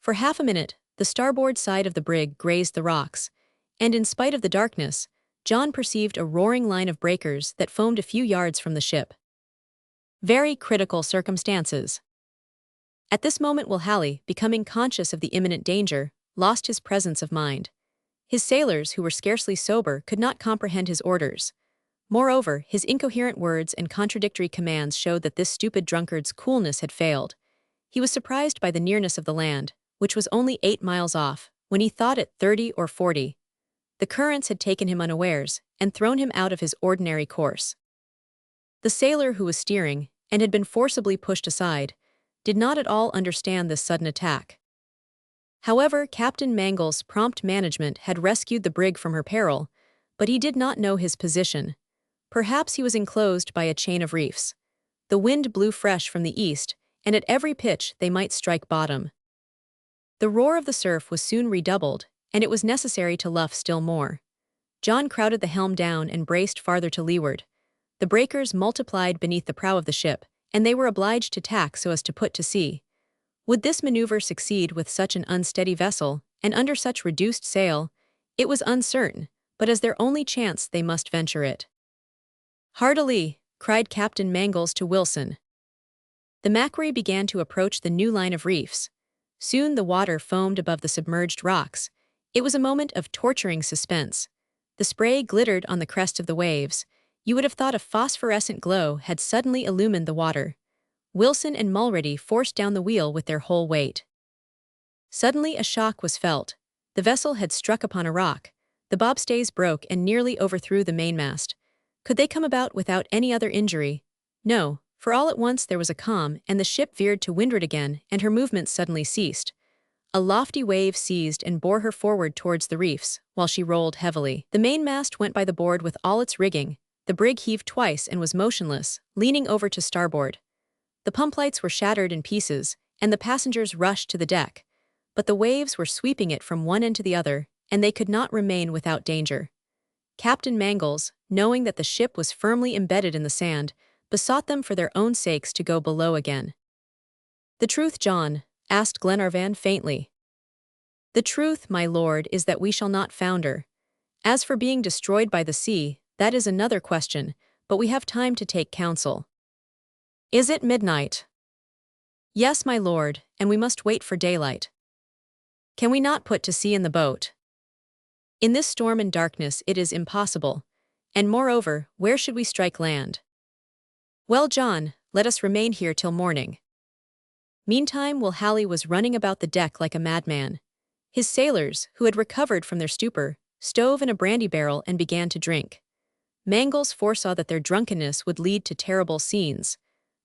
For half a minute, the starboard side of the brig grazed the rocks, and in spite of the darkness, John perceived a roaring line of breakers that foamed a few yards from the ship. Very critical circumstances. At this moment Will Halley, becoming conscious of the imminent danger, lost his presence of mind. His sailors, who were scarcely sober, could not comprehend his orders. Moreover, his incoherent words and contradictory commands showed that this stupid drunkard's coolness had failed. He was surprised by the nearness of the land, which was only 8 miles off, when he thought it 30 or 40. The currents had taken him unawares and thrown him out of his ordinary course. The sailor who was steering, and had been forcibly pushed aside, did not at all understand this sudden attack. However, Captain Mangle's prompt management had rescued the brig from her peril, but he did not know his position. Perhaps he was enclosed by a chain of reefs. The wind blew fresh from the east, and at every pitch they might strike bottom. The roar of the surf was soon redoubled, and it was necessary to luff still more. John crowded the helm down and braced farther to leeward. The breakers multiplied beneath the prow of the ship, and they were obliged to tack so as to put to sea. Would this maneuver succeed with such an unsteady vessel, and under such reduced sail? It was uncertain, but as their only chance they must venture it. "Heartily!" cried Captain Mangles to Wilson. The Macquarie began to approach the new line of reefs. Soon the water foamed above the submerged rocks. It was a moment of torturing suspense. The spray glittered on the crest of the waves. You would have thought a phosphorescent glow had suddenly illumined the water. Wilson and Mulready forced down the wheel with their whole weight. Suddenly a shock was felt. The vessel had struck upon a rock. The bobstays broke and nearly overthrew the mainmast. Could they come about without any other injury? No, for all at once there was a calm, and the ship veered to windward again, and her movements suddenly ceased. A lofty wave seized and bore her forward towards the reefs, while she rolled heavily. The mainmast went by the board with all its rigging. The brig heaved twice and was motionless, leaning over to starboard. The pumplights were shattered in pieces, and the passengers rushed to the deck. But the waves were sweeping it from one end to the other, and they could not remain without danger. Captain Mangles, knowing that the ship was firmly embedded in the sand, besought them for their own sakes to go below again. "The truth, John?" asked Glenarvan faintly. "The truth, my lord, is that we shall not founder. As for being destroyed by the sea, that is another question, but we have time to take counsel." "Is it midnight?" "Yes, my lord, and we must wait for daylight." "Can we not put to sea in the boat?" "In this storm and darkness it is impossible. And moreover, where should we strike land?" "Well, John, let us remain here till morning." Meantime Will Halley was running about the deck like a madman. His sailors, who had recovered from their stupor, stove in a brandy barrel and began to drink. Mangles foresaw that their drunkenness would lead to terrible scenes.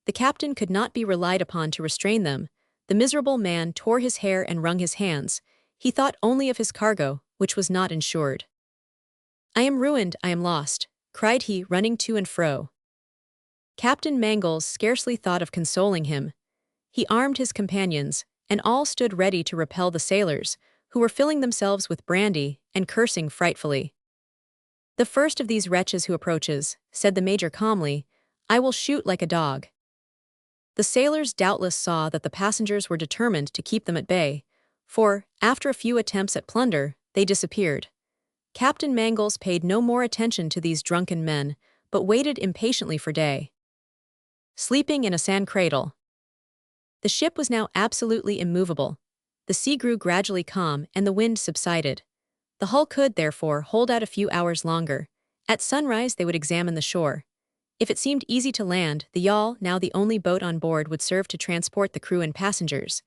The captain could not be relied upon to restrain them. The miserable man tore his hair and wrung his hands. He thought only of his cargo, which was not insured. "I am ruined, I am lost," cried he, running to and fro. Captain Mangles scarcely thought of consoling him. He armed his companions, and all stood ready to repel the sailors, who were filling themselves with brandy and cursing frightfully. "The first of these wretches who approaches," said the major calmly, "I will shoot like a dog." The sailors doubtless saw that the passengers were determined to keep them at bay, for, after a few attempts at plunder, they disappeared. Captain Mangles paid no more attention to these drunken men, but waited impatiently for day. Sleeping in a sand cradle. The ship was now absolutely immovable. The sea grew gradually calm and the wind subsided. The hull could, therefore, hold out a few hours longer. At sunrise they would examine the shore. If it seemed easy to land, the yawl, now the only boat on board, would serve to transport the crew and passengers.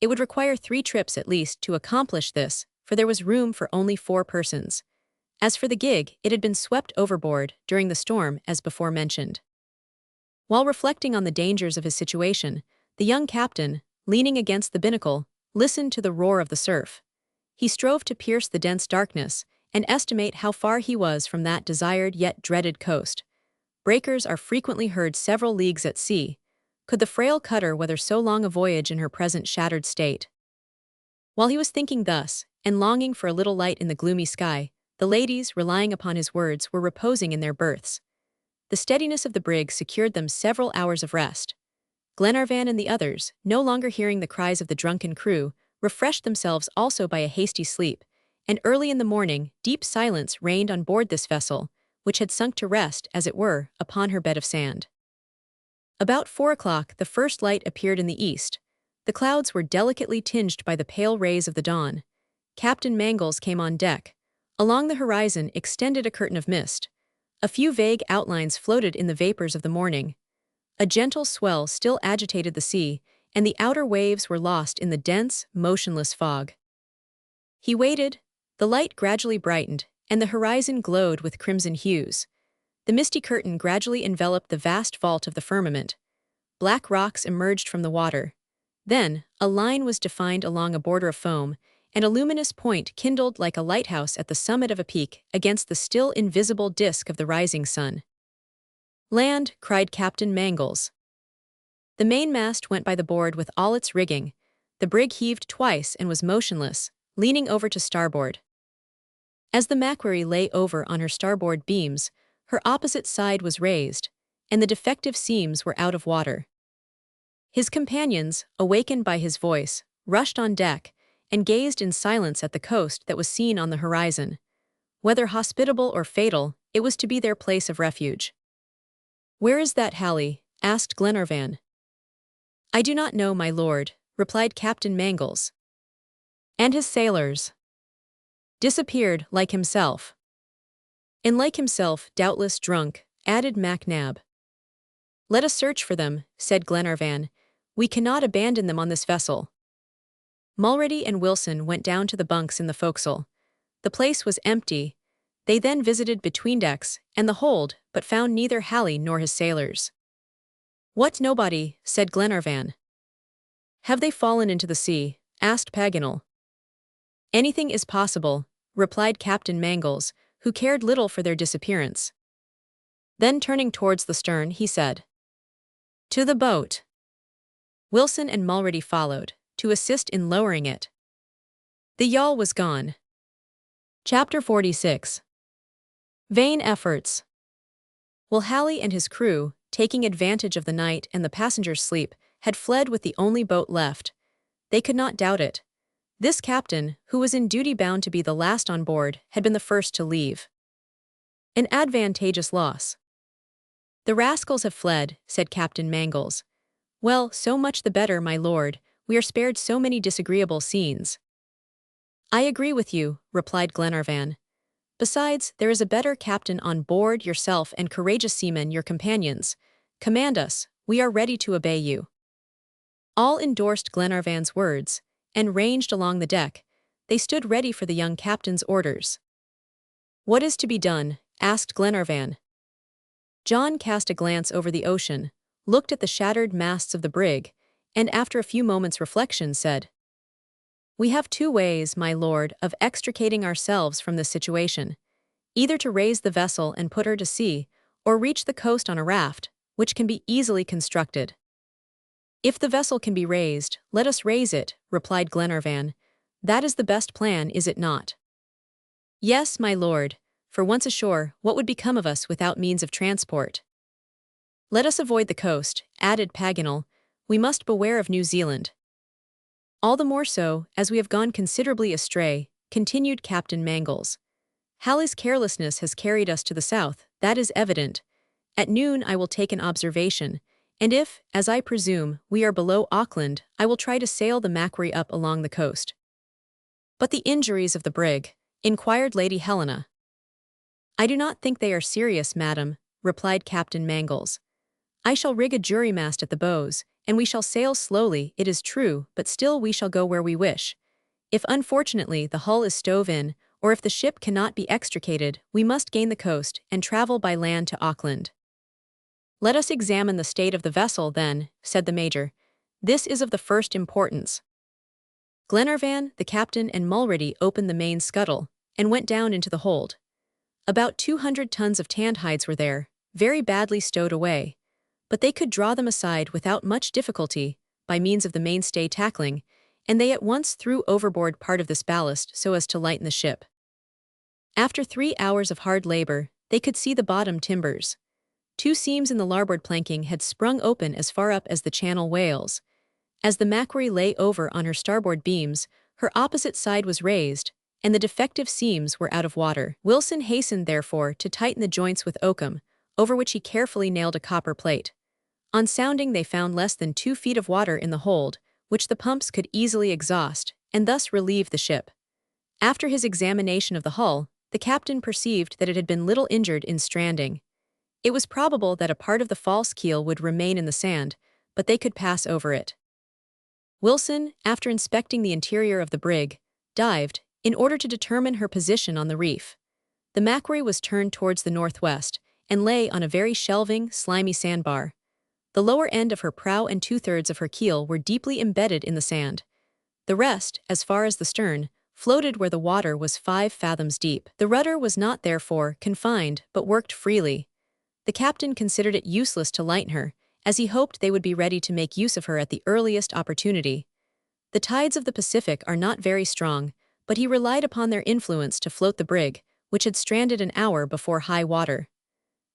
It would require 3 trips at least to accomplish this, for there was room for only 4 persons. As for the gig, it had been swept overboard during the storm, as before mentioned. While reflecting on the dangers of his situation, the young captain, leaning against the binnacle, listened to the roar of the surf. He strove to pierce the dense darkness and estimate how far he was from that desired yet dreaded coast. Breakers are frequently heard several leagues at sea. Could the frail cutter weather so long a voyage in her present shattered state? While he was thinking thus, and longing for a little light in the gloomy sky, the ladies, relying upon his words, were reposing in their berths. The steadiness of the brig secured them several hours of rest. Glenarvan and the others, no longer hearing the cries of the drunken crew, refreshed themselves also by a hasty sleep, and early in the morning deep silence reigned on board this vessel, which had sunk to rest, as it were, upon her bed of sand. About 4 o'clock the first light appeared in the east. The clouds were delicately tinged by the pale rays of the dawn. Captain Mangles came on deck. Along the horizon extended a curtain of mist. A few vague outlines floated in the vapors of the morning. A gentle swell still agitated the sea, and the outer waves were lost in the dense, motionless fog. He waited. The light gradually brightened, and the horizon glowed with crimson hues. The misty curtain gradually enveloped the vast vault of the firmament. Black rocks emerged from the water. Then, a line was defined along a border of foam, and a luminous point kindled like a lighthouse at the summit of a peak against the still invisible disk of the rising sun. "Land!" cried Captain Mangles. The mainmast went by the board with all its rigging. The brig heaved twice and was motionless, leaning over to starboard. As the Macquarie lay over on her starboard beams, her opposite side was raised, and the defective seams were out of water. His companions, awakened by his voice, rushed on deck, and gazed in silence at the coast that was seen on the horizon. Whether hospitable or fatal, it was to be their place of refuge. "Where is that Halley?" asked Glenarvan. "I do not know, my lord," replied Captain Mangles. "And his sailors?" "Disappeared, like himself." "And like himself, doubtless drunk," added MacNab. "Let us search for them," said Glenarvan. "We cannot abandon them on this vessel." Mulrady and Wilson went down to the bunks in the forecastle. The place was empty. They then visited betweendecks and the hold, but found neither Halley nor his sailors. "What, nobody?" said Glenarvan. "Have they fallen into the sea?" asked Paganel. "Anything is possible," replied Captain Mangles, who cared little for their disappearance. Then turning towards the stern, he said, "To the boat." Wilson and Mulrady followed, to assist in lowering it. The yawl was gone. Chapter 46. Vain efforts. While Halley and his crew, taking advantage of the night and the passengers' sleep, had fled with the only boat left, they could not doubt it. This captain, who was in duty bound to be the last on board, had been the first to leave. An advantageous loss. "The rascals have fled," said Captain Mangles. "Well, so much the better, my lord. We are spared so many disagreeable scenes." "I agree with you," replied Glenarvan. "Besides, there is a better captain on board, yourself and courageous seamen, your companions. Command us, we are ready to obey you." All endorsed Glenarvan's words, and ranged along the deck. They stood ready for the young captain's orders. "What is to be done?" asked Glenarvan. John cast a glance over the ocean, looked at the shattered masts of the brig, and after a few moments' reflection said, "We have two ways, my lord, of extricating ourselves from this situation. Either to raise the vessel and put her to sea, or reach the coast on a raft, which can be easily constructed." "If the vessel can be raised, let us raise it," replied Glenarvan. "That is the best plan, is it not?" "Yes, my lord, for once ashore, what would become of us without means of transport?" "Let us avoid the coast," added Paganel. "We must beware of New Zealand." "All the more so, as we have gone considerably astray," continued Captain Mangles. "Halley's carelessness has carried us to the south, that is evident. At noon I will take an observation, and if, as I presume, we are below Auckland, I will try to sail the Macquarie up along the coast." "But the injuries of the brig?" inquired Lady Helena. "I do not think they are serious, madam," replied Captain Mangles. "I shall rig a jury-mast at the bows, and we shall sail slowly, it is true, but still we shall go where we wish. If unfortunately the hull is stove in, or if the ship cannot be extricated, we must gain the coast and travel by land to Auckland." "Let us examine the state of the vessel, then," said the major. "This is of the first importance." Glenarvan, the captain, and Mulrady opened the main scuttle, and went down into the hold. About 200 tons of tanned hides were there, very badly stowed away, but they could draw them aside without much difficulty, by means of the mainstay tackling, and they at once threw overboard part of this ballast so as to lighten the ship. After 3 hours of hard labor, they could see the bottom timbers. 2 seams in the larboard planking had sprung open as far up as the channel whales. As the Macquarie lay over on her starboard beams, her opposite side was raised, and the defective seams were out of water. Wilson hastened, therefore, to tighten the joints with oakum, over which he carefully nailed a copper plate. On sounding, they found less than 2 feet of water in the hold, which the pumps could easily exhaust, and thus relieve the ship. After his examination of the hull, the captain perceived that it had been little injured in stranding. It was probable that a part of the false keel would remain in the sand, but they could pass over it. Wilson, after inspecting the interior of the brig, dived, in order to determine her position on the reef. The Macquarie was turned towards the northwest, and lay on a very shelving, slimy sandbar. The lower end of her prow and 2/3 of her keel were deeply embedded in the sand. The rest, as far as the stern, floated where the water was 5 fathoms deep. The rudder was not, therefore, confined, but worked freely. The captain considered it useless to lighten her, as he hoped they would be ready to make use of her at the earliest opportunity. The tides of the Pacific are not very strong, but he relied upon their influence to float the brig, which had stranded an hour before high water.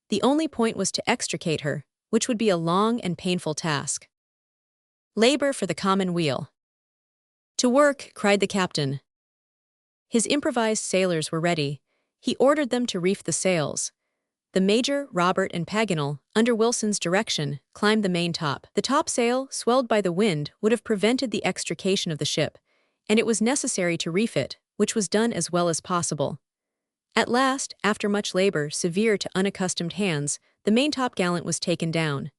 The only point was to extricate her, which would be a long and painful task. Labor for the common weal. "To work," cried the captain. His improvised sailors were ready. He ordered them to reef the sails. The Major, Robert, and Paganel, under Wilson's direction, climbed the maintop. The topsail, swelled by the wind, would have prevented the extrication of the ship, and it was necessary to reef it, which was done as well as possible. At last, after much labor, severe to unaccustomed hands, the maintop-gallant was taken down.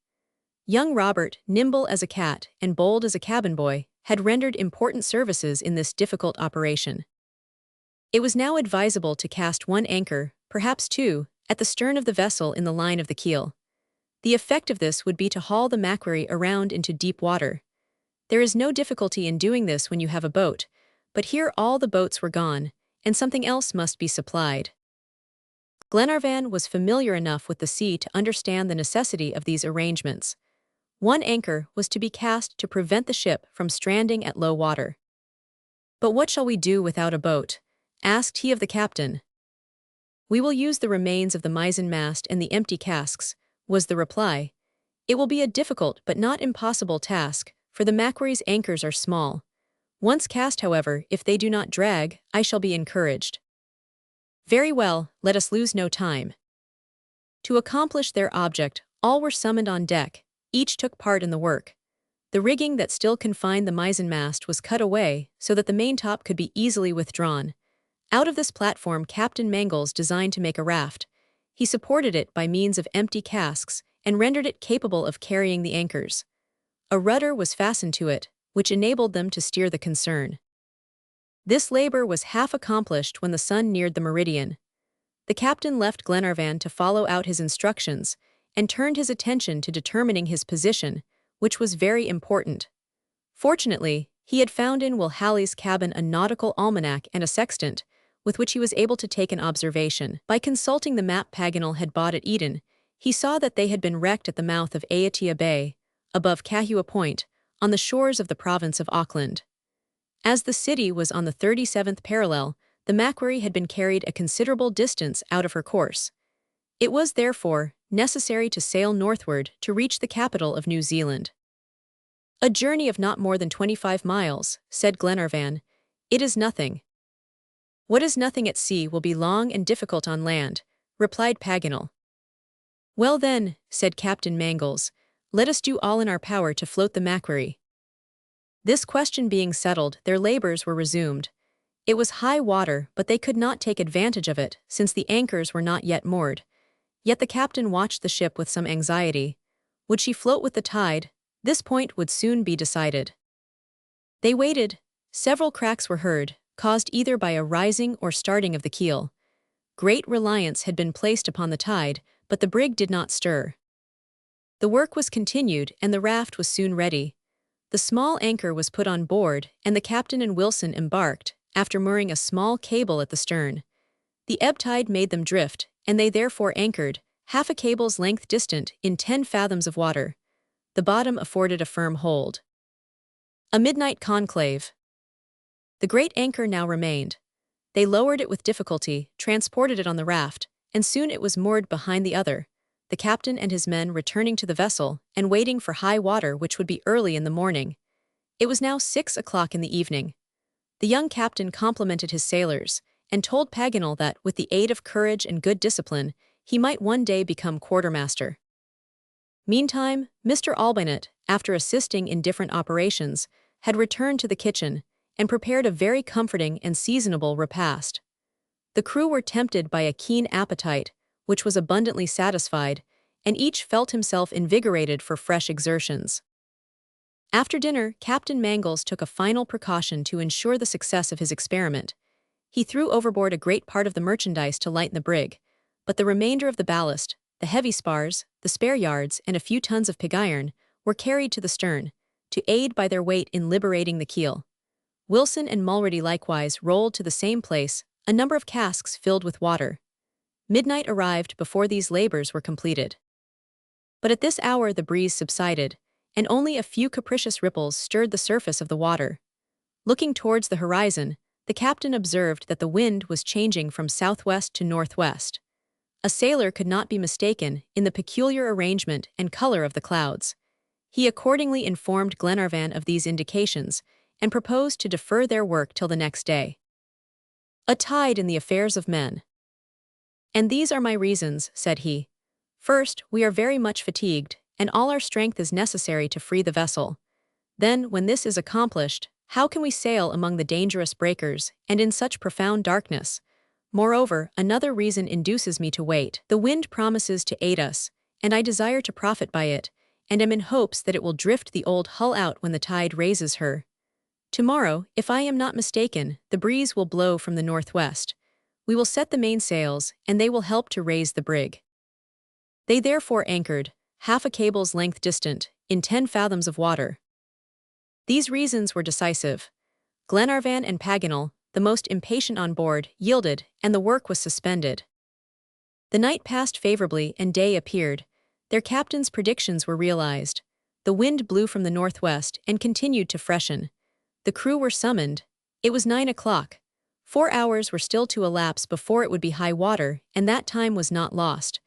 Young Robert, nimble as a cat and bold as a cabin boy, had rendered important services in this difficult operation. It was now advisable to cast 1 anchor, perhaps 2, at the stern of the vessel in the line of the keel. The effect of this would be to haul the Macquarie around into deep water. There is no difficulty in doing this when you have a boat, but here all the boats were gone, and something else must be supplied. Glenarvan was familiar enough with the sea to understand the necessity of these arrangements. 1 anchor was to be cast to prevent the ship from stranding at low water. "But what shall we do without a boat?" asked he of the captain. "We will use the remains of the mizzen-mast and the empty casks," was the reply. "It will be a difficult but not impossible task, for the Macquarie's anchors are small. Once cast, however, if they do not drag, I shall be encouraged." "Very well, let us lose no time." To accomplish their object, all were summoned on deck. Each took part in the work. The rigging that still confined the mizzen-mast was cut away so that the maintop could be easily withdrawn. Out of this platform Captain Mangles designed to make a raft. He supported it by means of empty casks and rendered it capable of carrying the anchors. A rudder was fastened to it, which enabled them to steer the concern. This labor was half accomplished when the sun neared the meridian. The captain left Glenarvan to follow out his instructions and turned his attention to determining his position, which was very important. Fortunately, he had found in Will Halley's cabin a nautical almanac and a sextant, with which he was able to take an observation. By consulting the map Paganel had bought at Eden, he saw that they had been wrecked at the mouth of Aitea Bay, above Kahua Point, on the shores of the province of Auckland. As the city was on the 37th parallel, the Macquarie had been carried a considerable distance out of her course. It was, therefore, necessary to sail northward to reach the capital of New Zealand. "A journey of not more than 25 miles, said Glenarvan. "It is nothing." "What is nothing at sea will be long and difficult on land," replied Paganel. "Well then," said Captain Mangles, "let us do all in our power to float the Macquarie." This question being settled, their labors were resumed. It was high water, but they could not take advantage of it, since the anchors were not yet moored. Yet the captain watched the ship with some anxiety. Would she float with the tide? This point would soon be decided. They waited. Several cracks were heard, caused either by a rising or starting of the keel. Great reliance had been placed upon the tide, but the brig did not stir. The work was continued, and the raft was soon ready. The small anchor was put on board, and the captain and Wilson embarked, after mooring a small cable at the stern. The ebb tide made them drift, and they therefore anchored, half a cable's length distant, in 10 fathoms of water. The bottom afforded a firm hold. A midnight conclave. The great anchor now remained. They lowered it with difficulty, transported it on the raft, and soon it was moored behind the other, the captain and his men returning to the vessel and waiting for high water, which would be early in the morning. It was now 6 o'clock in the evening. The young captain complimented his sailors and told Paganel that, with the aid of courage and good discipline, he might one day become quartermaster. Meantime, Mr. Albinett, after assisting in different operations, had returned to the kitchen and prepared a very comforting and seasonable repast. The crew were tempted by a keen appetite, which was abundantly satisfied, and each felt himself invigorated for fresh exertions. After dinner, Captain Mangles took a final precaution to ensure the success of his experiment. He threw overboard a great part of the merchandise to lighten the brig, but the remainder of the ballast, the heavy spars, the spare yards, and a few tons of pig iron were carried to the stern, to aid by their weight in liberating the keel. Wilson and Mulrady likewise rolled to the same place a number of casks filled with water. Midnight arrived before these labors were completed. But at this hour the breeze subsided, and only a few capricious ripples stirred the surface of the water. Looking towards the horizon, the captain observed that the wind was changing from southwest to northwest. A sailor could not be mistaken in the peculiar arrangement and color of the clouds. He accordingly informed Glenarvan of these indications and proposed to defer their work till the next day. A tide in the affairs of men. "And these are my reasons," said he. "First, we are very much fatigued, and all our strength is necessary to free the vessel. Then, when this is accomplished, how can we sail among the dangerous breakers and in such profound darkness? Moreover, another reason induces me to wait. The wind promises to aid us, and I desire to profit by it, and am in hopes that it will drift the old hull out when the tide raises her. Tomorrow, if I am not mistaken, the breeze will blow from the northwest. We will set the mainsails, and they will help to raise the brig." They therefore anchored, half a cable's length distant, in 10 fathoms of water. These reasons were decisive. Glenarvan and Paganel, the most impatient on board, yielded, and the work was suspended. The night passed favorably and day appeared. Their captain's predictions were realized. The wind blew from the northwest and continued to freshen. The crew were summoned. It was 9 o'clock. 4 hours were still to elapse before it would be high water, and that time was not lost.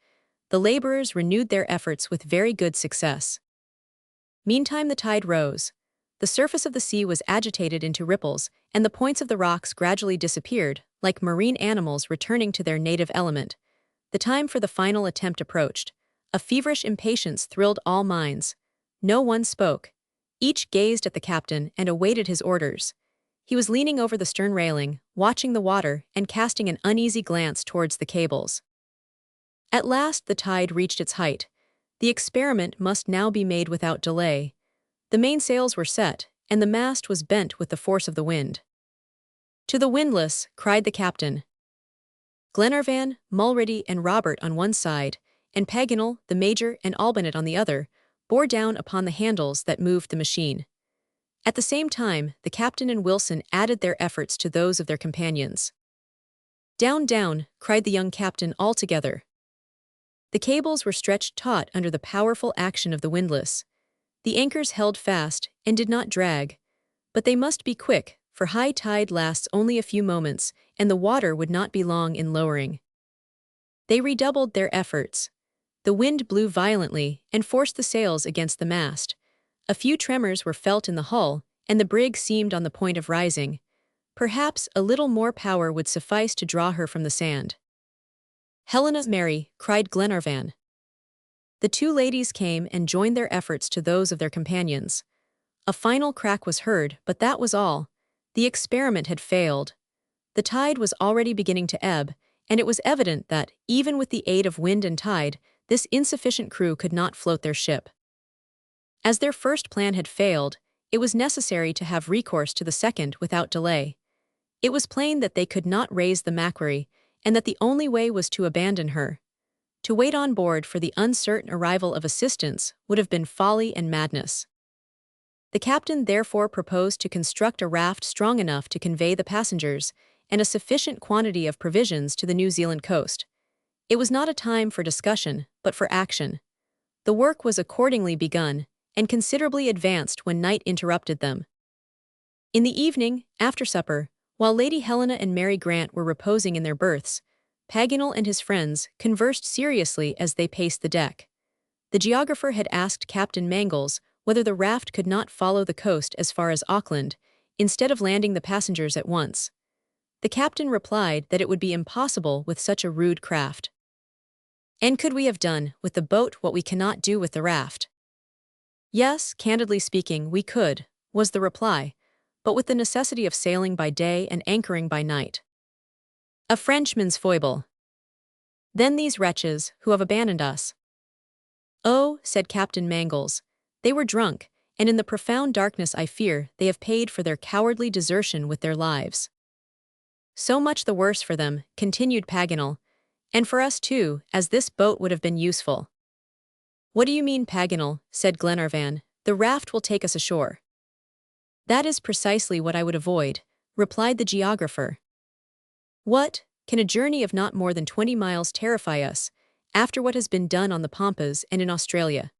The laborers renewed their efforts with very good success. Meantime the tide rose. The surface of the sea was agitated into ripples, and the points of the rocks gradually disappeared, like marine animals returning to their native element. The time for the final attempt approached. A feverish impatience thrilled all minds. No one spoke. Each gazed at the captain and awaited his orders. He was leaning over the stern railing, watching the water and casting an uneasy glance towards the cables. At last the tide reached its height. The experiment must now be made without delay. The mainsails were set, and the mast was bent with the force of the wind. "To the windlass!" cried the captain. Glenarvan, Mulrady, and Robert on one side, and Paganel, the major, and Albinett on the other, bore down upon the handles that moved the machine. At the same time, the captain and Wilson added their efforts to those of their companions. "Down, down!" cried the young captain all together. The cables were stretched taut under the powerful action of the windlass. The anchors held fast and did not drag. But they must be quick, for high tide lasts only a few moments, and the water would not be long in lowering. They redoubled their efforts. The wind blew violently and forced the sails against the mast. A few tremors were felt in the hull, and the brig seemed on the point of rising. Perhaps a little more power would suffice to draw her from the sand. "Helena, Mary!" cried Glenarvan. The two ladies came and joined their efforts to those of their companions. A final crack was heard, but that was all. The experiment had failed. The tide was already beginning to ebb, and it was evident that, even with the aid of wind and tide, this insufficient crew could not float their ship. As their first plan had failed, it was necessary to have recourse to the second without delay. It was plain that they could not raise the MACQUARIE, and that the only way was to abandon her. To wait on board for the uncertain arrival of assistance would have been folly and madness. The captain therefore proposed to construct a raft strong enough to convey the passengers and a sufficient quantity of provisions to the New Zealand coast. It was not a time for discussion, but for action. The work was accordingly begun, and considerably advanced when night interrupted them. In the evening, after supper, while Lady Helena and Mary Grant were reposing in their berths, Paganel and his friends conversed seriously as they paced the deck. The geographer had asked Captain Mangles whether the raft could not follow the coast as far as Auckland, instead of landing the passengers at once. The captain replied that it would be impossible with such a rude craft. And could we have done with the boat what we cannot do with the raft? Yes, candidly speaking, we could, was the reply, but with the necessity of sailing by day and anchoring by night. A Frenchman's foible. Then these wretches, who have abandoned us. Oh, said Captain Mangles, they were drunk, and in the profound darkness I fear they have paid for their cowardly desertion with their lives. So much the worse for them, continued Paganel, and for us too, as this boat would have been useful. What do you mean, Paganel? Said Glenarvan. The raft will take us ashore. That is precisely what I would avoid, replied the geographer. What, can a journey of not more than 20 miles terrify us, after what has been done on the Pampas and in Australia?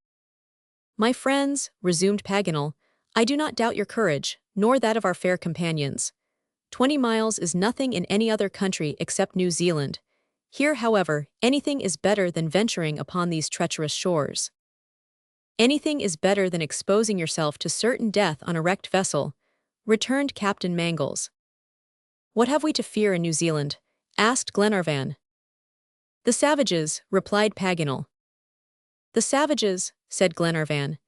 My friends, resumed Paganel, I do not doubt your courage, nor that of our fair companions. 20 miles is nothing in any other country except New Zealand. Here, however, anything is better than venturing upon these treacherous shores. Anything is better than exposing yourself to certain death on a wrecked vessel, returned Captain Mangles. What have we to fear in New Zealand? Asked Glenarvan. The savages, replied Paganel. The savages, said Glenarvan.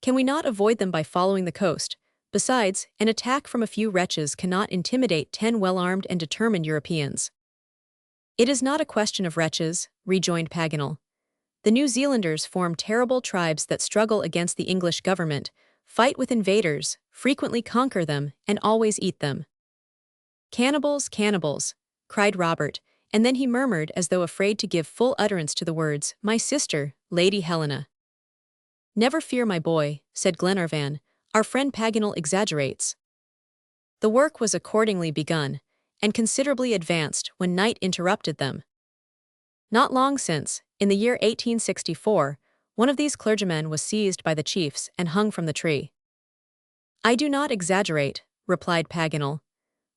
Can we not avoid them by following the coast? Besides, an attack from a few wretches cannot intimidate 10 well-armed and determined Europeans. It is not a question of wretches, rejoined Paganel. The New Zealanders form terrible tribes that struggle against the English government, fight with invaders, frequently conquer them, and always eat them. Cannibals, cannibals, cried Robert, and then he murmured as though afraid to give full utterance to the words, my sister, Lady Helena. Never fear, my boy, said Glenarvan, our friend Paganel exaggerates. The work was accordingly begun, and considerably advanced when night interrupted them. Not long since, in the year 1864, one of these clergymen was seized by the chiefs and hung from the tree. I do not exaggerate, replied Paganel.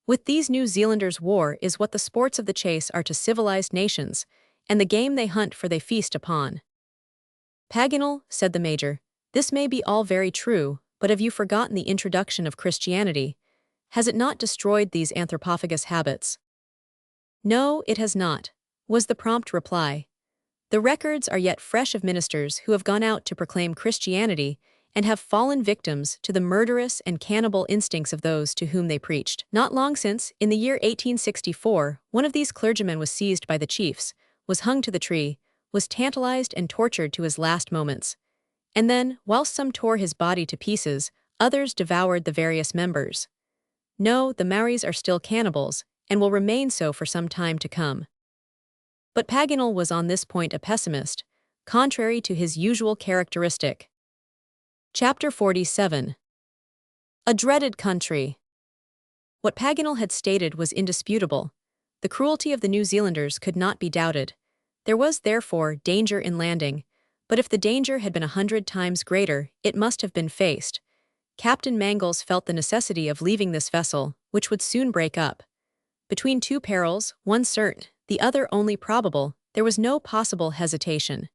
With these New Zealanders, war is what the sports of the chase are to civilized nations, and the game they hunt for they feast upon. Paganel, said the Major, this may be all very true, but have you forgotten the introduction of Christianity? Has it not destroyed these anthropophagous habits? No, it has not, was the prompt reply. The records are yet fresh of ministers who have gone out to proclaim Christianity and have fallen victims to the murderous and cannibal instincts of those to whom they preached. Not long since, in the year 1864, one of these clergymen was seized by the chiefs, was hung to the tree, was tantalized and tortured to his last moments. And then, whilst some tore his body to pieces, others devoured the various members. No, the Maoris are still cannibals, and will remain so for some time to come. But Paganel was on this point a pessimist, contrary to his usual characteristic. Chapter 47. A dreaded country. What Paganel had stated was indisputable. The cruelty of the New Zealanders could not be doubted. There was, therefore, danger in landing, but if the danger had been 100 times greater, it must have been faced. Captain Mangles felt the necessity of leaving this vessel, which would soon break up. Between two perils, one certain, the other only probable, there was no possible hesitation.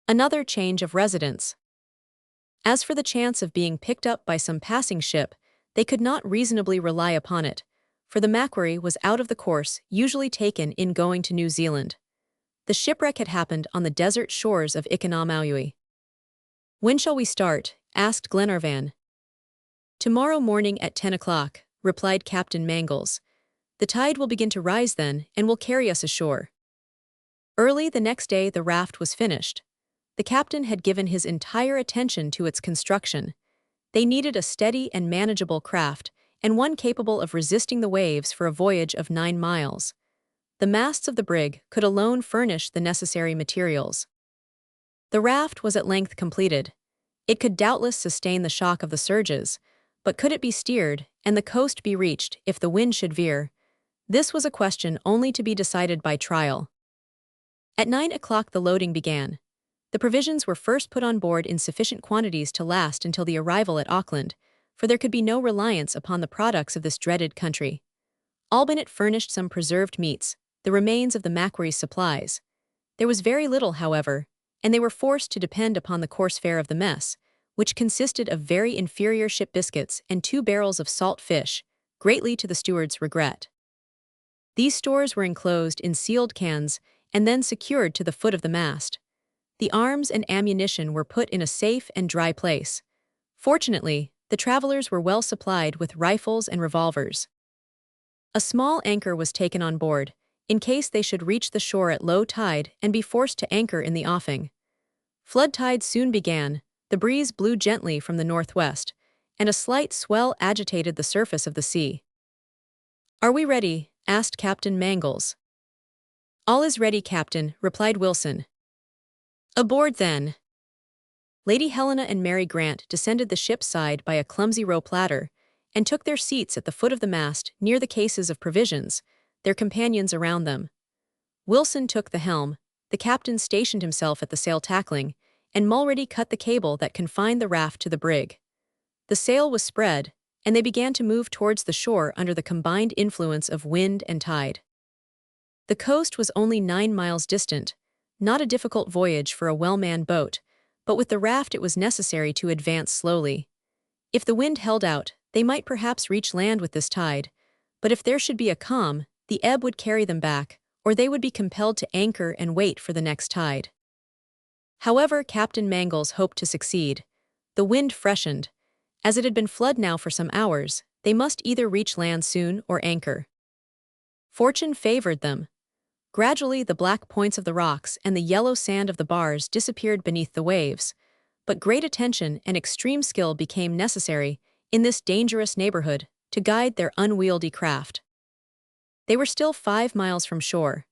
Another change of residence. As for the chance of being picked up by some passing ship, they could not reasonably rely upon it, for the Macquarie was out of the course usually taken in going to New Zealand. The shipwreck had happened on the desert shores of Ingenuity. When shall we start? Asked Glenarvan. Tomorrow morning at 10 o'clock, replied Captain Mangles. The tide will begin to rise then, and will carry us ashore. Early the next day the raft was finished. The captain had given his entire attention to its construction. They needed a steady and manageable craft, and one capable of resisting the waves for a voyage of 9 miles. The masts of the brig could alone furnish the necessary materials. The raft was at length completed. It could doubtless sustain the shock of the surges, but could it be steered, and the coast be reached if the wind should veer? This was a question only to be decided by trial. At 9 o'clock the loading began. The provisions were first put on board in sufficient quantities to last until the arrival at Auckland, for there could be no reliance upon the products of this dreaded country. Albinett furnished some preserved meats, the remains of the Macquarie's supplies. There was very little, however, and they were forced to depend upon the coarse fare of the mess, which consisted of very inferior ship biscuits and 2 barrels of salt fish, greatly to the steward's regret. These stores were enclosed in sealed cans and then secured to the foot of the mast. The arms and ammunition were put in a safe and dry place. Fortunately, the travelers were well supplied with rifles and revolvers. A small anchor was taken on board, in case they should reach the shore at low tide and be forced to anchor in the offing. Flood tide soon began, the breeze blew gently from the northwest, and a slight swell agitated the surface of the sea. "Are we ready?" asked Captain Mangles. "All is ready, Captain," replied Wilson. "Aboard, then." Lady Helena and Mary Grant descended the ship's side by a clumsy rope ladder and took their seats at the foot of the mast near the cases of provisions, their companions around them. Wilson took the helm, the captain stationed himself at the sail tackling, and Mulready cut the cable that confined the raft to the brig. The sail was spread, and they began to move towards the shore under the combined influence of wind and tide. The coast was only 9 miles distant, not a difficult voyage for a well-manned boat, but with the raft it was necessary to advance slowly. If the wind held out, they might perhaps reach land with this tide, but if there should be a calm, the ebb would carry them back, or they would be compelled to anchor and wait for the next tide. However, Captain Mangles hoped to succeed. The wind freshened. As it had been flood now for some hours, they must either reach land soon or anchor. Fortune favored them. Gradually, the black points of the rocks and the yellow sand of the bars disappeared beneath the waves, but great attention and extreme skill became necessary in this dangerous neighborhood to guide their unwieldy craft. They were still 5 miles from shore.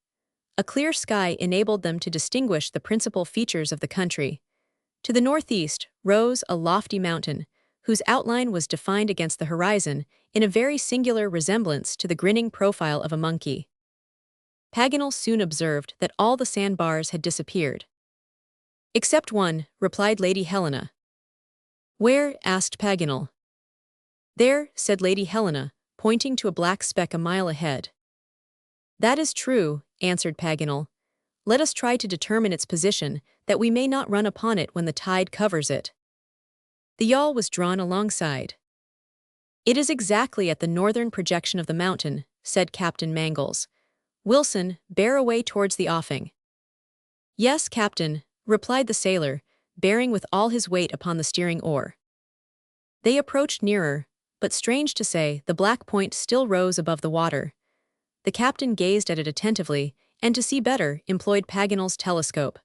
A clear sky enabled them to distinguish the principal features of the country. To the northeast rose a lofty mountain, whose outline was defined against the horizon in a very singular resemblance to the grinning profile of a monkey. Paganel soon observed that all the sandbars had disappeared. "Except one," replied Lady Helena. "Where?" asked Paganel. "There," said Lady Helena, pointing to a black speck a mile ahead. "That is true," answered Paganel. "Let us try to determine its position, that we may not run upon it when the tide covers it." The yawl was drawn alongside. "It is exactly at the northern projection of the mountain," said Captain Mangles. "Wilson, bear away towards the offing." "Yes, Captain," replied the sailor, bearing with all his weight upon the steering oar. They approached nearer, but strange to say, the black point still rose above the water. The captain gazed at it attentively, and to see better, employed Paganel's telescope.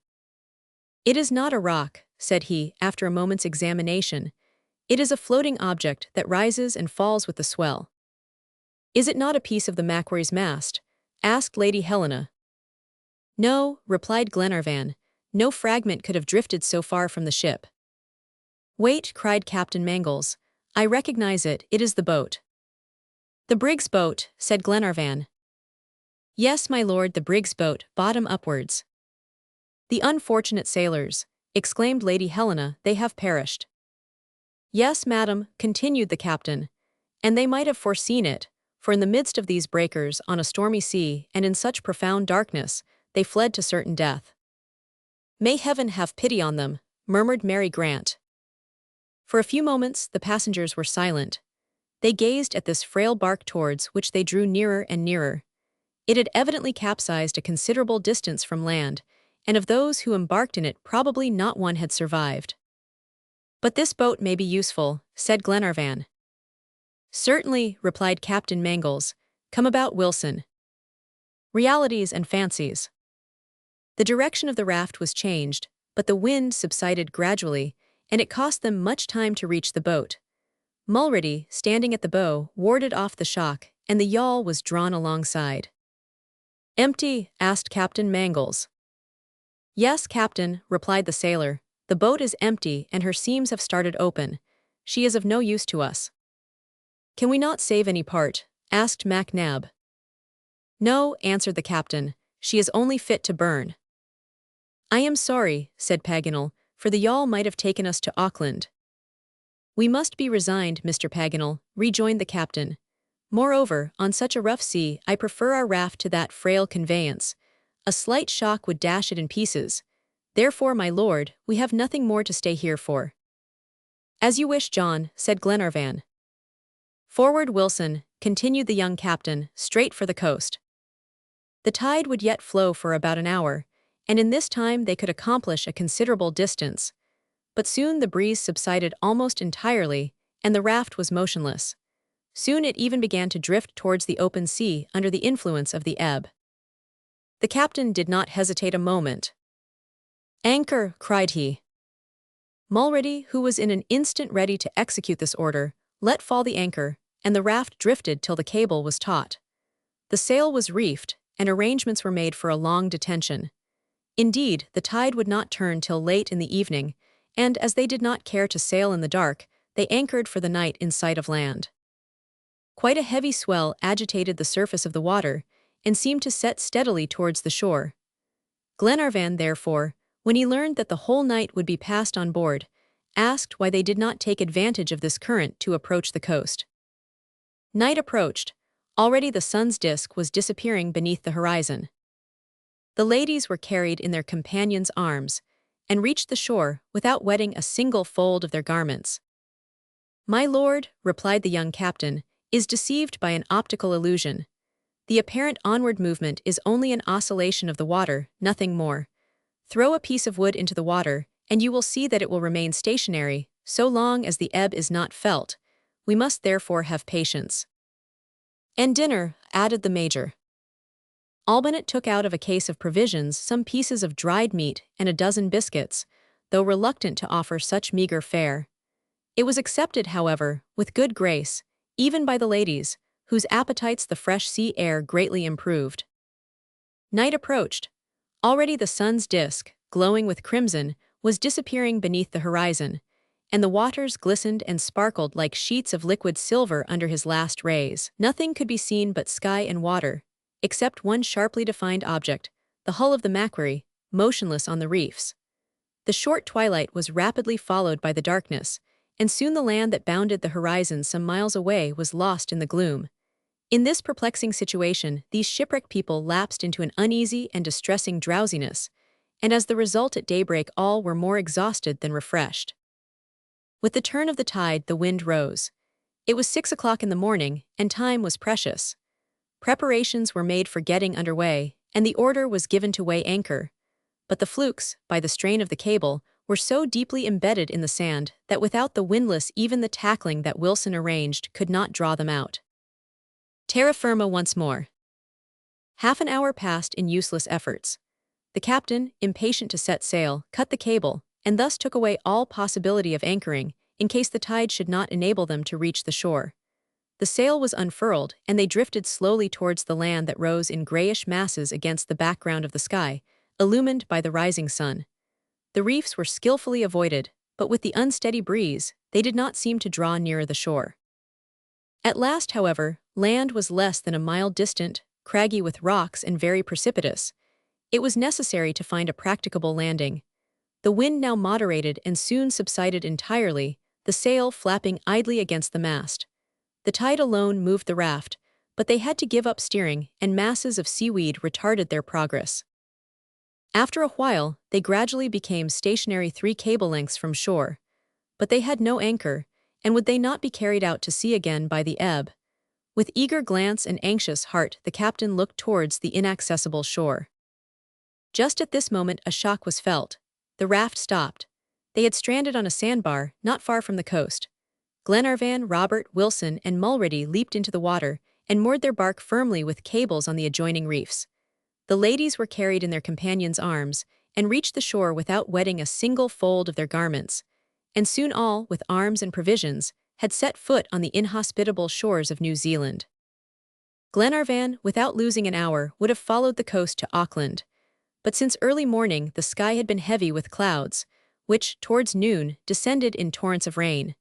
"It is not a rock," said he, after a moment's examination. "It is a floating object that rises and falls with the swell." "Is it not a piece of the Macquarie's mast?" asked Lady Helena. "No," replied Glenarvan. "No fragment could have drifted so far from the ship." "Wait," cried Captain Mangles. "I recognize it, it is the boat." "The brig's boat," said Glenarvan. "Yes, my lord, the brig's boat, bottom upwards." "The unfortunate sailors," exclaimed Lady Helena, "they have perished." "Yes, madam," continued the captain, "and they might have foreseen it, for in the midst of these breakers, on a stormy sea, and in such profound darkness, they fled to certain death." "May heaven have pity on them," murmured Mary Grant. For a few moments the passengers were silent. They gazed at this frail bark towards which they drew nearer and nearer. It had evidently capsized a considerable distance from land, and of those who embarked in it probably not one had survived. "But this boat may be useful," said Glenarvan. "Certainly," replied Captain Mangles. "Come about, Wilson." Realities and fancies. The direction of the raft was changed, but the wind subsided gradually, and it cost them much time to reach the boat. Mulready, standing at the bow, warded off the shock, and the yawl was drawn alongside. "Empty?" asked Captain Mangles. "Yes, Captain," replied the sailor. "The boat is empty, and her seams have started open. She is of no use to us." "Can we not save any part?" asked Mac Nab. "No," answered the captain. "She is only fit to burn." "I am sorry," said Paganel, "for the yawl might have taken us to Auckland." "We must be resigned, Mr. Paganel," rejoined the captain. "Moreover, on such a rough sea, I prefer our raft to that frail conveyance. A slight shock would dash it in pieces. Therefore, my lord, we have nothing more to stay here for." "As you wish, John," said Glenarvan. "Forward, Wilson," continued the young captain, straight for the coast. The tide would yet flow for about an hour, and in this time they could accomplish a considerable distance. But soon the breeze subsided almost entirely, and the raft was motionless. Soon it even began to drift towards the open sea under the influence of the ebb. The captain did not hesitate a moment. "Anchor!" cried he. Mulrady, who was in an instant ready to execute this order, let fall the anchor, and the raft drifted till the cable was taut. The sail was reefed, and arrangements were made for a long detention. Indeed, the tide would not turn till late in the evening, and as they did not care to sail in the dark, they anchored for the night in sight of land. Quite a heavy swell agitated the surface of the water, and seemed to set steadily towards the shore. Glenarvan, therefore, when he learned that the whole night would be passed on board, asked why they did not take advantage of this current to approach the coast. Night approached. Already the sun's disk was disappearing beneath the horizon. The ladies were carried in their companions' arms, and reached the shore without wetting a single fold of their garments. "My lord," replied the young captain, "is deceived by an optical illusion. The apparent onward movement is only an oscillation of the water, nothing more. Throw a piece of wood into the water, and you will see that it will remain stationary, so long as the ebb is not felt. We must therefore have patience." "And dinner," added the major. Albinett took out of a case of provisions some pieces of dried meat and a dozen biscuits, though reluctant to offer such meager fare. It was accepted, however, with good grace, even by the ladies, whose appetites the fresh sea air greatly improved. Night approached. Already the sun's disk, glowing with crimson, was disappearing beneath the horizon, and the waters glistened and sparkled like sheets of liquid silver under his last rays. Nothing could be seen but sky and water, except one sharply defined object, the hull of the Macquarie, motionless on the reefs. The short twilight was rapidly followed by the darkness, and soon the land that bounded the horizon some miles away was lost in the gloom. In this perplexing situation, these shipwrecked people lapsed into an uneasy and distressing drowsiness, and as the result at daybreak all were more exhausted than refreshed. With the turn of the tide, the wind rose. It was 6 o'clock in the morning, and time was precious. Preparations were made for getting under way, and the order was given to weigh anchor. But the flukes, by the strain of the cable, were so deeply embedded in the sand that without the windlass even the tackling that Wilson arranged could not draw them out. Terra firma once more. Half an hour passed in useless efforts. The captain, impatient to set sail, cut the cable, and thus took away all possibility of anchoring, in case the tide should not enable them to reach the shore. The sail was unfurled, and they drifted slowly towards the land that rose in grayish masses against the background of the sky, illumined by the rising sun. The reefs were skillfully avoided, but with the unsteady breeze, they did not seem to draw nearer the shore. At last, however, land was less than a mile distant, craggy with rocks and very precipitous. It was necessary to find a practicable landing. The wind now moderated and soon subsided entirely, the sail flapping idly against the mast. The tide alone moved the raft, but they had to give up steering, and masses of seaweed retarded their progress. After a while, they gradually became stationary 3 cable lengths from shore. But they had no anchor, and would they not be carried out to sea again by the ebb? With eager glance and anxious heart the captain looked towards the inaccessible shore. Just at this moment a shock was felt. The raft stopped. They had stranded on a sandbar not far from the coast. Glenarvan, Robert, Wilson, and Mulrady leaped into the water, and moored their bark firmly with cables on the adjoining reefs. The ladies were carried in their companions' arms, and reached the shore without wetting a single fold of their garments, and soon all, with arms and provisions, had set foot on the inhospitable shores of New Zealand. Glenarvan, without losing an hour, would have followed the coast to Auckland, but since early morning the sky had been heavy with clouds, which, towards noon, descended in torrents of rain.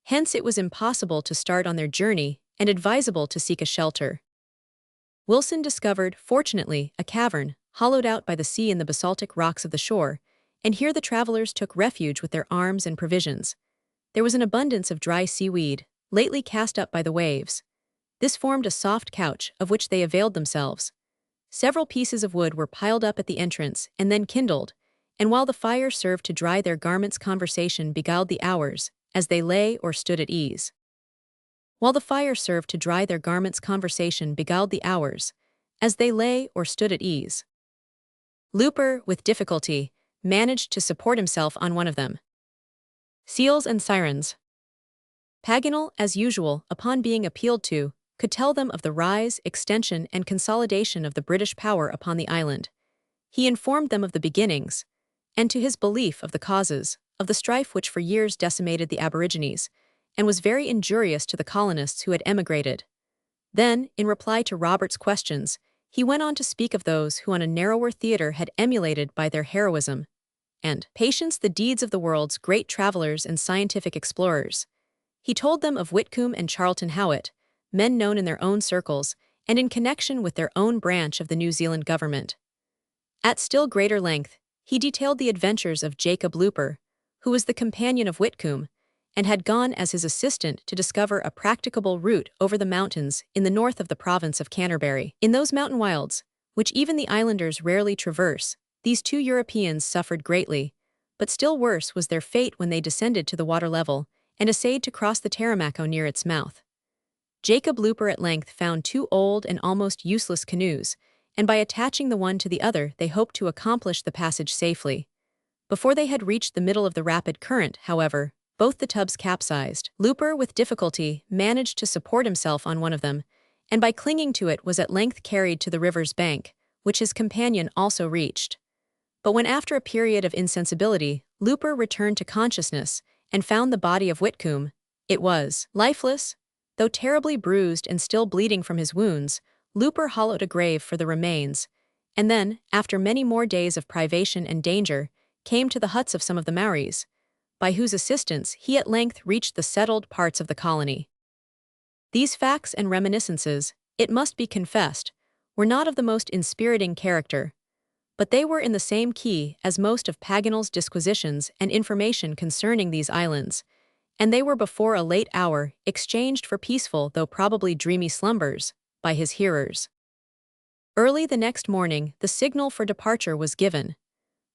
Hence it was impossible to start on their journey, and advisable to seek a shelter. Wilson discovered, fortunately, a cavern, hollowed out by the sea in the basaltic rocks of the shore, and here the travelers took refuge with their arms and provisions. There was an abundance of dry seaweed, lately cast up by the waves. This formed a soft couch, of which they availed themselves. Several pieces of wood were piled up at the entrance and then kindled, and while the fire served to dry their garments conversation beguiled the hours, as they lay or stood at ease. While the fire served to dry their garments, conversation beguiled the hours, as they lay or stood at ease. Looper, with difficulty, managed to support himself on one of them. Seals and sirens. Paganel, as usual, upon being appealed to, could tell them of the rise, extension, and consolidation of the British power upon the island. He informed them of the beginnings, and to his belief of the causes, of the strife which for years decimated the aborigines, and was very injurious to the colonists who had emigrated. Then, in reply to Robert's questions, he went on to speak of those who on a narrower theatre had emulated by their heroism and patience the deeds of the world's great travelers and scientific explorers. He told them of Whitcomb and Charlton Howett, men known in their own circles and in connection with their own branch of the New Zealand government. At still greater length, he detailed the adventures of Jacob Looper, who was the companion of Whitcomb, and had gone as his assistant to discover a practicable route over the mountains in the north of the province of Canterbury. In those mountain wilds, which even the islanders rarely traverse, these two Europeans suffered greatly, but still worse was their fate when they descended to the water level and essayed to cross the Taramacco near its mouth. Jacob Looper at length found two old and almost useless canoes, and by attaching the one to the other they hoped to accomplish the passage safely. Before they had reached the middle of the rapid current, however, both the tubs capsized. Looper, with difficulty, managed to support himself on one of them, and by clinging to it was at length carried to the river's bank, which his companion also reached. But when after a period of insensibility, Looper returned to consciousness and found the body of Whitcomb, it was lifeless. Though terribly bruised and still bleeding from his wounds, Looper hollowed a grave for the remains, and then, after many more days of privation and danger, came to the huts of some of the Maoris, by whose assistance he at length reached the settled parts of the colony. These facts and reminiscences, it must be confessed, were not of the most inspiriting character, but they were in the same key as most of Paganel's disquisitions and information concerning these islands, and they were before a late hour exchanged for peaceful though probably dreamy slumbers by his hearers. Early the next morning the signal for departure was given.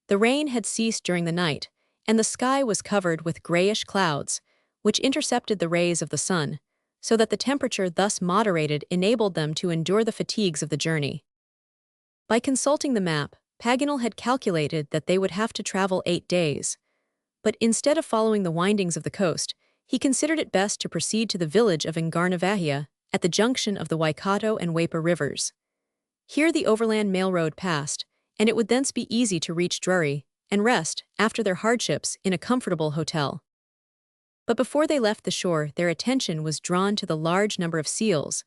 The rain had ceased during the night, and the sky was covered with grayish clouds, which intercepted the rays of the sun, so that the temperature thus moderated enabled them to endure the fatigues of the journey. By consulting the map, Paganel had calculated that they would have to travel 8 days. But instead of following the windings of the coast, he considered it best to proceed to the village of Ingarnavahia at the junction of the Waikato and Waipa rivers. Here the overland mail road passed, and it would thence be easy to reach Drury and rest, after their hardships, in a comfortable hotel. But before they left the shore, their attention was drawn to the large number of seals,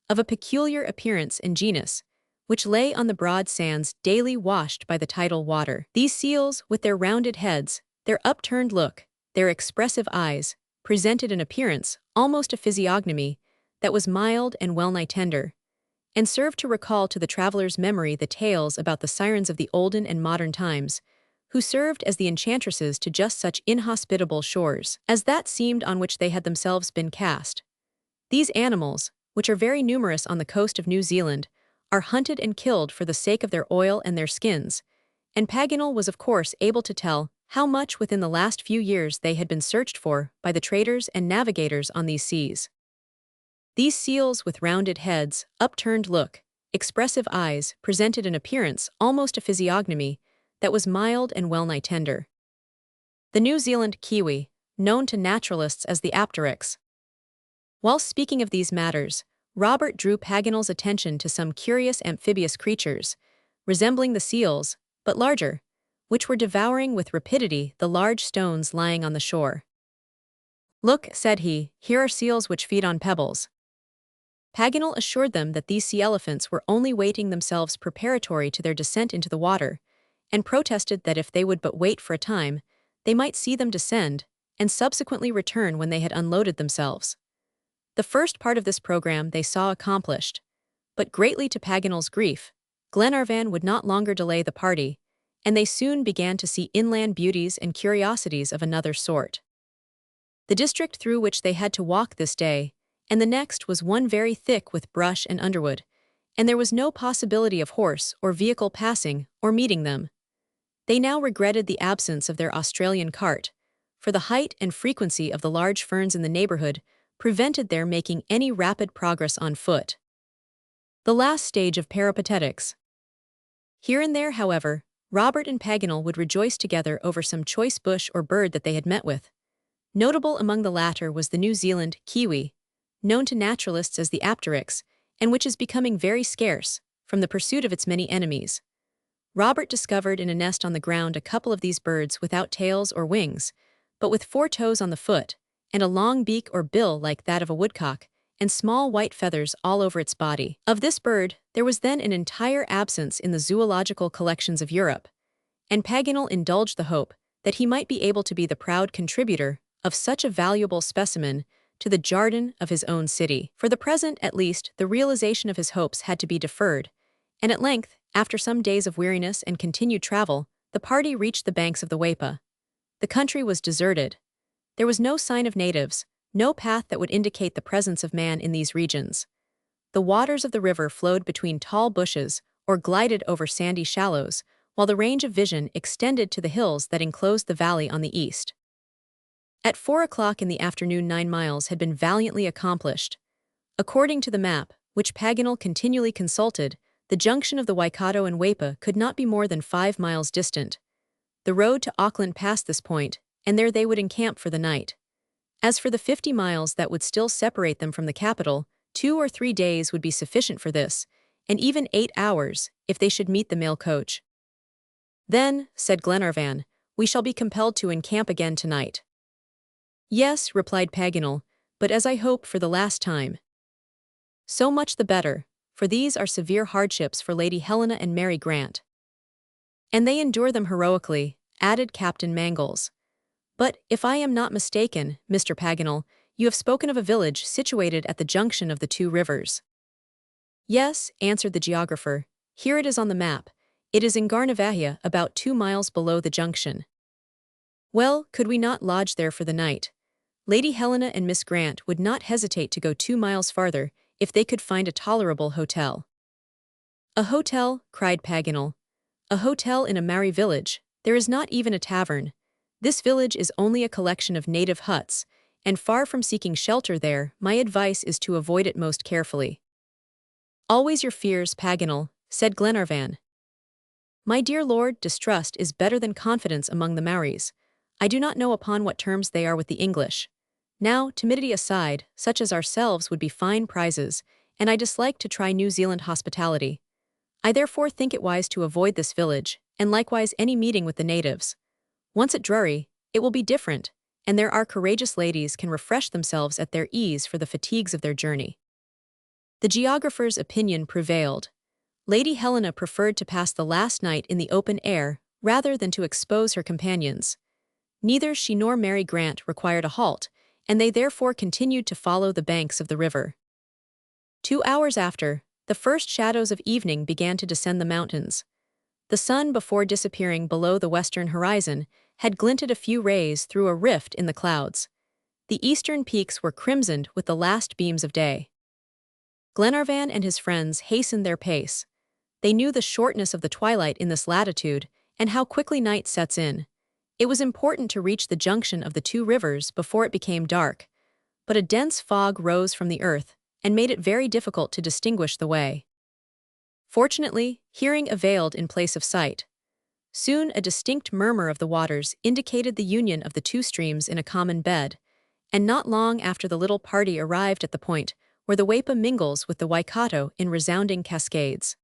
of a peculiar appearance and genus, which lay on the broad sands daily washed by the tidal water. These seals, with their rounded heads, their upturned look, their expressive eyes, presented an appearance, almost a physiognomy, that was mild and well-nigh tender, and served to recall to the traveler's memory the tales about the sirens of the olden and modern times, who served as the enchantresses to just such inhospitable shores as that seemed on which they had themselves been cast. These animals, which are very numerous on the coast of New Zealand, are hunted and killed for the sake of their oil and their skins, and Paganel was of course able to tell how much within the last few years they had been searched for by the traders and navigators on these seas. These seals with rounded heads, upturned look, expressive eyes, presented an appearance, almost a physiognomy, that was mild and well-nigh tender. The New Zealand kiwi, known to naturalists as the apteryx. While speaking of these matters, Robert drew Paganel's attention to some curious amphibious creatures, resembling the seals, but larger, which were devouring with rapidity the large stones lying on the shore. "Look," said he, "here are seals which feed on pebbles." Paganel assured them that these sea elephants were only weighting themselves preparatory to their descent into the water, and protested that if they would but wait for a time, they might see them descend, and subsequently return when they had unloaded themselves. The first part of this program they saw accomplished, but greatly to Paganel's grief, Glenarvan would not longer delay the party, and they soon began to see inland beauties and curiosities of another sort. The district through which they had to walk this day, and the next, was one very thick with brush and underwood, and there was no possibility of horse or vehicle passing or meeting them. They now regretted the absence of their Australian cart, for the height and frequency of the large ferns in the neighborhood prevented their making any rapid progress on foot. The last stage of peripatetics. Here and there, however, Robert and Paganel would rejoice together over some choice bush or bird that they had met with. Notable among the latter was the New Zealand kiwi, known to naturalists as the apteryx, and which is becoming very scarce, from the pursuit of its many enemies. Robert discovered in a nest on the ground a couple of these birds without tails or wings, but with 4 toes on the foot, and a long beak or bill like that of a woodcock, and small white feathers all over its body. Of this bird, there was then an entire absence in the zoological collections of Europe, and Paganel indulged the hope that he might be able to be the proud contributor of such a valuable specimen to the jardin of his own city. For the present, at least, the realization of his hopes had to be deferred, and at length, after some days of weariness and continued travel, the party reached the banks of the Waipa. The country was deserted. There was no sign of natives, no path that would indicate the presence of man in these regions. The waters of the river flowed between tall bushes or glided over sandy shallows, while the range of vision extended to the hills that enclosed the valley on the east. At 4 o'clock in the afternoon 9 miles had been valiantly accomplished. According to the map, which Paganel continually consulted, the junction of the Waikato and Waipa could not be more than 5 miles distant. The road to Auckland passed this point, and there they would encamp for the night. As for the 50 miles that would still separate them from the capital, 2 or 3 days would be sufficient for this, and even 8 hours, if they should meet the mail coach. "Then," said Glenarvan, "we shall be compelled to encamp again tonight." "Yes," replied Paganel, "but as I hope for the last time." "So much the better, for these are severe hardships for Lady Helena and Mary Grant." "And they endure them heroically," added Captain Mangles. "But, if I am not mistaken, Mr. Paganel, you have spoken of a village situated at the junction of the 2 rivers." "Yes," answered the geographer. "Here it is on the map. It is in Garnavahia, about 2 miles below the junction." "Well, could we not lodge there for the night? Lady Helena and Miss Grant would not hesitate to go 2 miles farther if they could find a tolerable hotel." "A hotel?" cried Paganel. "A hotel in a Maori village? There is not even a tavern. This village is only a collection of native huts, and far from seeking shelter there, my advice is to avoid it most carefully." "Always your fears, Paganel," said Glenarvan. "My dear lord, distrust is better than confidence among the Maoris. I do not know upon what terms they are with the English. Now, timidity aside, such as ourselves would be fine prizes, and I dislike to try New Zealand hospitality. I therefore think it wise to avoid this village, and likewise any meeting with the natives. Once at Drury, it will be different, and there our courageous ladies can refresh themselves at their ease for the fatigues of their journey." The geographer's opinion prevailed. Lady Helena preferred to pass the last night in the open air rather than to expose her companions. Neither she nor Mary Grant required a halt, and they therefore continued to follow the banks of the river. 2 hours after, the first shadows of evening began to descend the mountains. The sun, before disappearing below the western horizon, had glinted a few rays through a rift in the clouds. The eastern peaks were crimsoned with the last beams of day. Glenarvan and his friends hastened their pace. They knew the shortness of the twilight in this latitude, and how quickly night sets in. It was important to reach the junction of the 2 rivers before it became dark, but a dense fog rose from the earth and made it very difficult to distinguish the way. Fortunately, hearing availed in place of sight. Soon a distinct murmur of the waters indicated the union of the 2 streams in a common bed, and not long after the little party arrived at the point where the Waipa mingles with the Waikato in resounding cascades.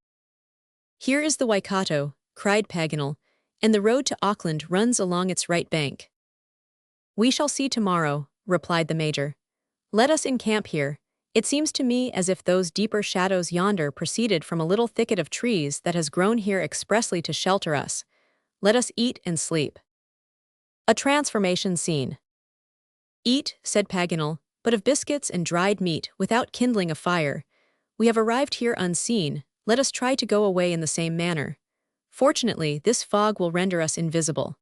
"Here is the Waikato," cried Paganel, "and the road to Auckland runs along its right bank." "We shall see tomorrow," replied the Major. "Let us encamp here. It seems to me as if those deeper shadows yonder proceeded from a little thicket of trees that has grown here expressly to shelter us. Let us eat and sleep." A transformation scene. "Eat," said Paganel, "but of biscuits and dried meat, without kindling a fire. We have arrived here unseen, let us try to go away in the same manner. Fortunately, this fog will render us invisible."